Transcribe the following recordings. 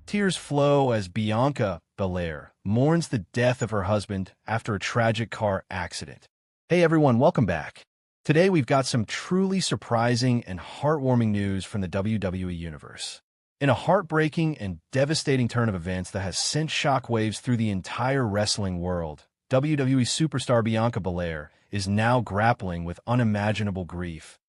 Tears flow as Bianca Belair mourns the death of her husband after a tragic car accident. Hey everyone, welcome back. Today we've got some truly surprising and heartwarming news from the WWE Universe. In a heartbreaking and devastating turn of events that has sent shockwaves through the entire wrestling world, WWE Superstar Bianca Belair is now grappling with unimaginable grief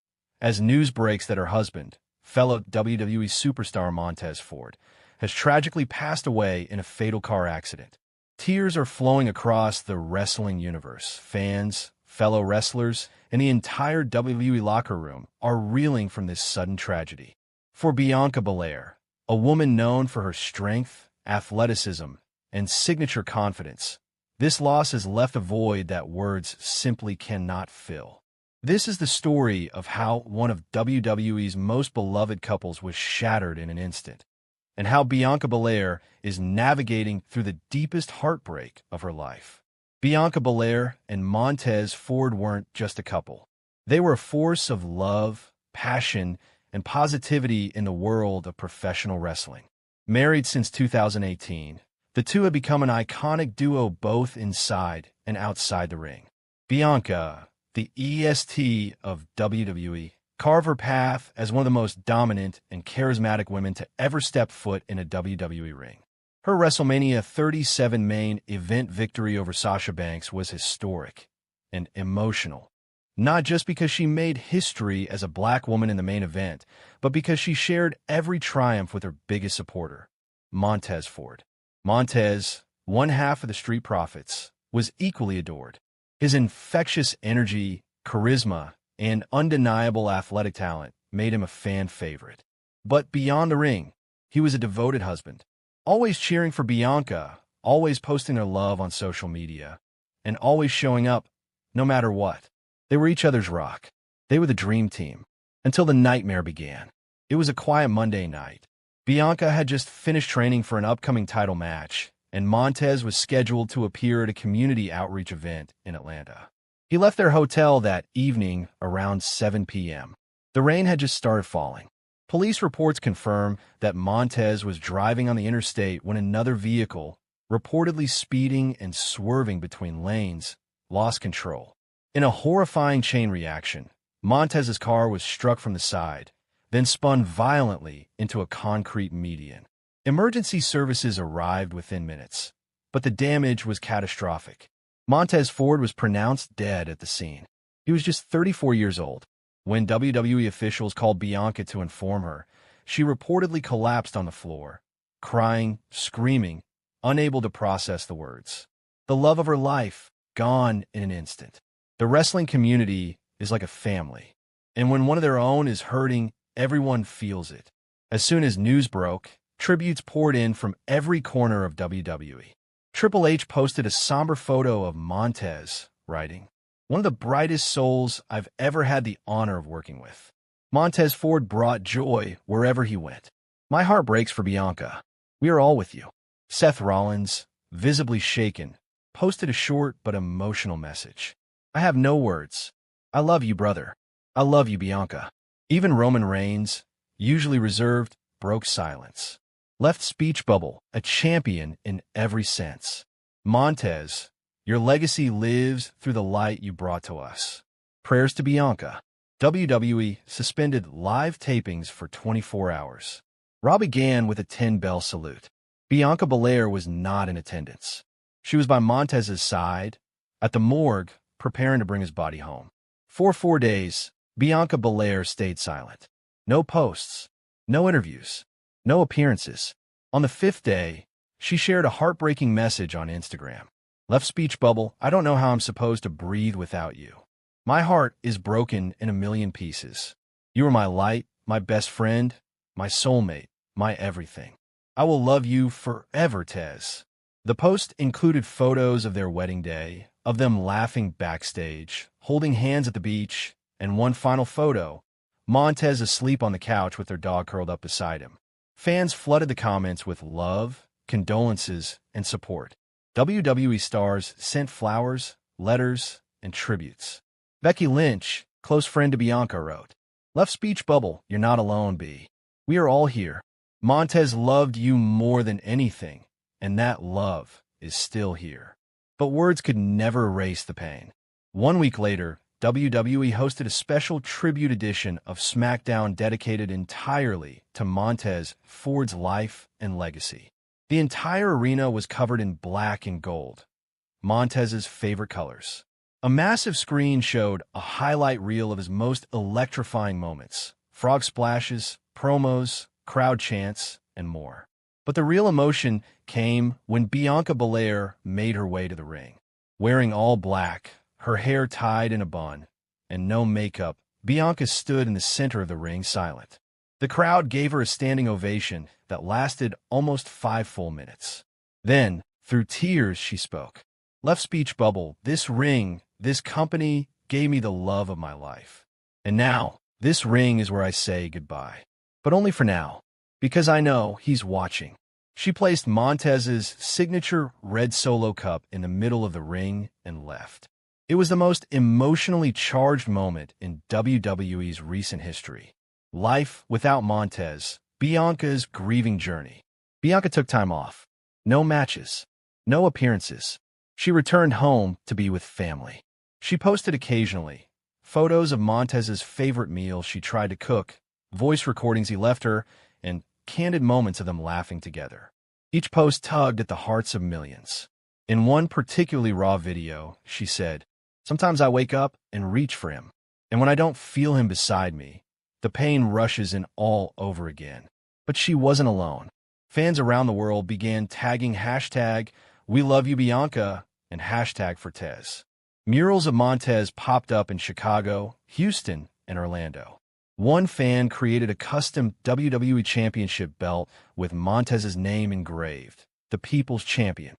as news breaks that her husband, fellow WWE Superstar Montez Ford, has tragically passed away in a fatal car accident. Tears are flowing across the wrestling universe. Fans, fellow wrestlers, and the entire WWE locker room are reeling from this sudden tragedy. For Bianca Belair, a woman known for her strength, athleticism, and signature confidence, this loss has left a void that words simply cannot fill. This is the story of how one of WWE's most beloved couples was shattered in an instant, and how Bianca Belair is navigating through the deepest heartbreak of her life. Bianca Belair and Montez Ford weren't just a couple. They were a force of love, passion, and positivity in the world of professional wrestling. Married since 2018, the two have become an iconic duo both inside and outside the ring. Bianca, the EST of WWE, carved her path as one of the most dominant and charismatic women to ever step foot in a WWE ring. Her WrestleMania 37 main event victory over Sasha Banks was historic and emotional, not just because she made history as a black woman in the main event, but because she shared every triumph with her biggest supporter, Montez Ford. Montez, one half of the Street Profits, was equally adored. His infectious energy, charisma, and undeniable athletic talent made him a fan favorite. But beyond the ring, he was a devoted husband, always cheering for Bianca, always posting their love on social media, and always showing up no matter what. They were each other's rock. They were the dream team, until the nightmare began. It was a quiet Monday night. Bianca had just finished training for an upcoming title match, and Montez was scheduled to appear at a community outreach event in Atlanta. He left their hotel that evening around 7 p.m. The rain had just started falling. Police reports confirm that Montez was driving on the interstate when another vehicle, reportedly speeding and swerving between lanes, lost control. In a horrifying chain reaction, Montez's car was struck from the side, then spun violently into a concrete median. Emergency services arrived within minutes, but the damage was catastrophic. Montez Ford was pronounced dead at the scene. He was just 34 years old. When WWE officials called Bianca to inform her, she reportedly collapsed on the floor, crying, screaming, unable to process the words. The love of her life, gone in an instant. The wrestling community is like a family, and when one of their own is hurting, everyone feels it. As soon as news broke, tributes poured in from every corner of WWE. Triple H posted a somber photo of Montez, writing, "One of the brightest souls I've ever had the honor of working with. Montez Ford brought joy wherever he went. My heart breaks for Bianca. We are all with you." Seth Rollins, visibly shaken, posted a short but emotional message. "I have no words. I love you, brother. I love you, Bianca." Even Roman Reigns, usually reserved, broke silence. Left speech bubble, a champion in every sense. "Montez, your legacy lives through the light you brought to us. Prayers to Bianca." WWE suspended live tapings for 24 hours. Raw began with a 10-bell salute. Bianca Belair was not in attendance. She was by Montez's side, at the morgue, preparing to bring his body home. For 4 days, Bianca Belair stayed silent. No posts, no interviews, no appearances. On the 5th day, she shared a heartbreaking message on Instagram. Left speech bubble, "I don't know how I'm supposed to breathe without you. My heart is broken in a million pieces. You are my light, my best friend, my soulmate, my everything. I will love you forever, Tez." The post included photos of their wedding day, of them laughing backstage, holding hands at the beach, and one final photo, Montez asleep on the couch with their dog curled up beside him. Fans flooded the comments with love, condolences, and support. WWE stars sent flowers, letters, and tributes. Becky Lynch, close friend to Bianca, wrote, "Left speech bubble, you're not alone, B. We are all here. Montez loved you more than anything, and that love is still here. But words could never erase the pain. 1 week later, WWE hosted a special tribute edition of SmackDown dedicated entirely to Montez Ford's life and legacy. The entire arena was covered in black and gold, Montez's favorite colors. A massive screen showed a highlight reel of his most electrifying moments, frog splashes, promos, crowd chants, and more. But the real emotion came when Bianca Belair made her way to the ring. Wearing all black, her hair tied in a bun, and no makeup, Bianca stood in the center of the ring silent. The crowd gave her a standing ovation that lasted almost 5 full minutes. Then, through tears, she spoke. Left speech bubble, this ring, this company gave me the love of my life. And now, this ring is where I say goodbye. But only for now, because I know he's watching. She placed Montez's signature red Solo cup in the middle of the ring and left. It was the most emotionally charged moment in WWE's recent history. Life without Montez, Bianca's grieving journey. Bianca took time off. No matches. No appearances. She returned home to be with family. She posted occasionally photos of Montez's favorite meal she tried to cook, voice recordings he left her, and candid moments of them laughing together. Each post tugged at the hearts of millions. In one particularly raw video, she said, "Sometimes I wake up and reach for him, and when I don't feel him beside me, the pain rushes in all over again." But she wasn't alone. Fans around the world began tagging hashtag #WeLoveYouBianca and hashtag Fortez. Murals of Montez popped up in Chicago, Houston, and Orlando. One fan created a custom WWE Championship belt with Montez's name engraved, the People's Champion.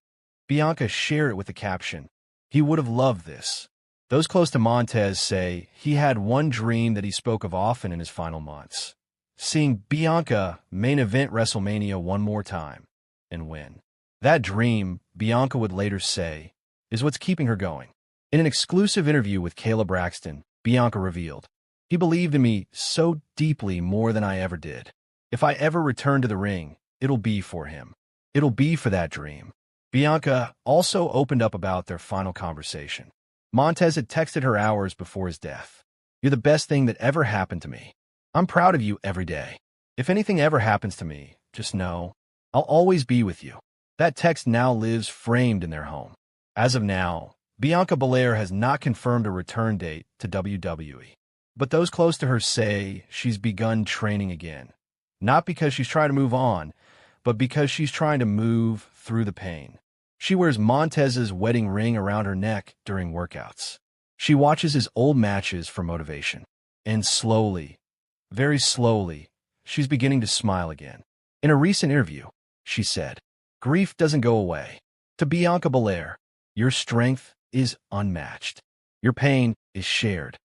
Bianca shared it with the caption, "He would have loved this." Those close to Montez say he had one dream that he spoke of often in his final months: seeing Bianca main event WrestleMania one more time and win. That dream, Bianca would later say, is what's keeping her going. In an exclusive interview with Kayla Braxton, Bianca revealed, "He believed in me so deeply more than I ever did. If I ever return to the ring, it'll be for him. It'll be for that dream." Bianca also opened up about their final conversation. Montez had texted her hours before his death. "You're the best thing that ever happened to me. I'm proud of you every day. If anything ever happens to me, just know I'll always be with you." That text now lives framed in their home. As of now, Bianca Belair has not confirmed a return date to WWE. But those close to her say she's begun training again. Not because she's trying to move on, but because she's trying to move through the pain. She wears Montez's wedding ring around her neck during workouts. She watches his old matches for motivation. And slowly, very slowly, she's beginning to smile again. In a recent interview, she said, "Grief doesn't go away. To Bianca Belair, your strength is unmatched. Your pain is shared.